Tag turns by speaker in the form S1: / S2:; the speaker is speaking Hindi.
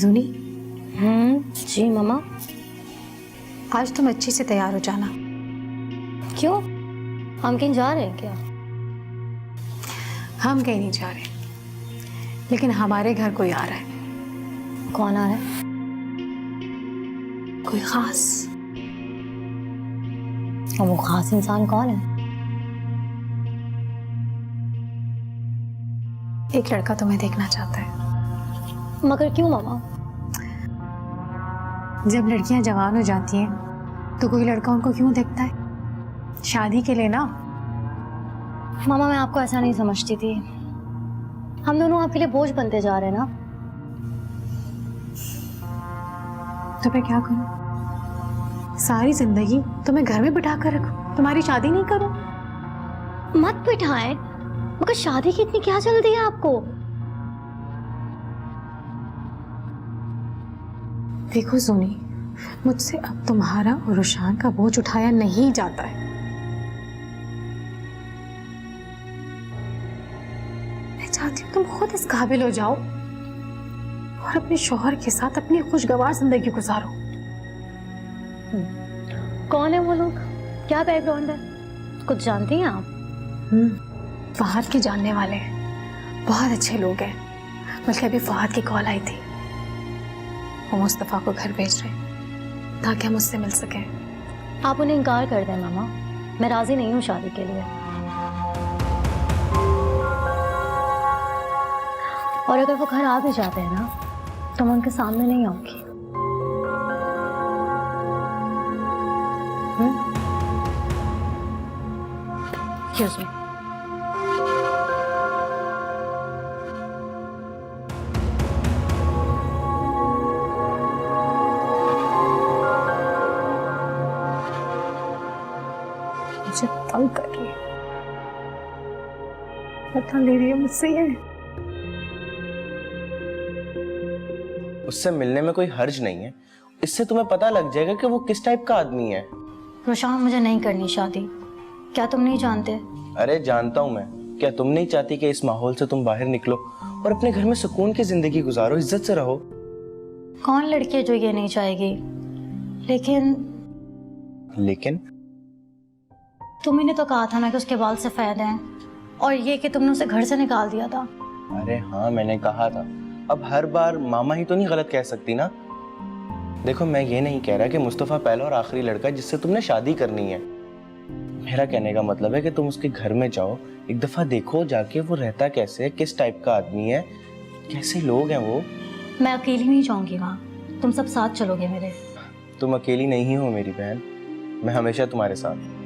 S1: जुनी।
S2: जी मम्मा।
S1: आज तुम अच्छी से तैयार हो जाना।
S2: क्यों, हम कहीं जा रहे हैं क्या?
S1: हम कहीं नहीं जा रहे, लेकिन हमारे घर कोई आ रहा है।
S2: कौन आ रहा है?
S1: कोई खास।
S2: और वो खास इंसान कौन है?
S1: एक लड़का तुम्हें देखना चाहता है।
S2: मगर क्यों मम्मा?
S1: जब लड़कियां जवान हो जाती हैं तो कोई लड़का उनको क्यों देखता है? शादी के लिए ना।
S2: मामा मैं आपको ऐसा नहीं समझती थी। हम दोनों आपके लिए बोझ बनते जा रहे हैं ना।
S1: तो मैं क्या करूं? सारी जिंदगी तुम्हें घर में बिठा कर रखूं, तुम्हारी शादी नहीं करूं?
S2: मत बिठाएं, मगर शादी की इतनी क्या जल्दी है आपको?
S1: देखो सोनी, मुझसे अब तुम्हारा और रुशान का बोझ उठाया नहीं जाता है। मैं चाहती हूँ तुम खुद इस काबिल हो जाओ और अपने शौहर के साथ अपनी खुशगवार जिंदगी गुजारो।
S2: कौन है वो लोग? क्या बैकग्राउंड है? कुछ जानती हैं आप?
S1: फहद के जानने वाले हैं, बहुत अच्छे लोग हैं। बल्कि अभी फहद की कॉल आई थी, वो मुस्तफ़ा को घर भेज रहे हैं ताकि हम उससे मिल सकें।
S2: आप उन्हें इनकार कर दें मामा, मैं राजी नहीं हूँ शादी के लिए। और अगर वो घर आ भी जाते हैं ना तो मैं उनके सामने नहीं आऊंगी। Excuse me.
S1: मुझे तंग कर रही है, पता ले रही है मुझसे ये।
S3: उससे मिलने में कोई हर्ज नहीं है, इससे तुम्हें पता लग जाएगा कि वो किस टाइप का आदमी है।
S2: रुशान मुझे नहीं करनी शादी, क्या तुम नहीं जानते?
S3: अरे जानता हूं मैं। क्या तुम नहीं चाहती कि इस माहौल से तुम बाहर निकलो और अपने घर में सुकून की जिंदगी गुजारो, इज्जत से रहो?
S2: कौन लड़की है जो ये नहीं चाहेगी?
S3: लेकिन
S2: तुम्ही ने तो कहा था ना कि उसके बाल सफेद हैं, और ये कि तुमने उसे घर से निकाल दिया था।
S3: अरे हाँ मैंने कहा था। अब हर बार मामा ही तो नहीं गलत कह सकती ना। देखो मैं ये नहीं कह रहा कि मुस्तफ़ा पहला और आखिरी लड़का है जिससे तुमने शादी करनी है। मेरा कहने का मतलब है कि तुम उसके घर में जाओ, एक दफा देखो जाके वो रहता कैसे है, किस टाइप का आदमी है, कैसे लोग हैं वो।
S2: मैं अकेली नहीं जाऊंगी वहाँ, तुम सब साथ चलोगे मेरे।
S3: तुम अकेली नहीं हो मेरी बहन, मैं हमेशा तुम्हारे साथ।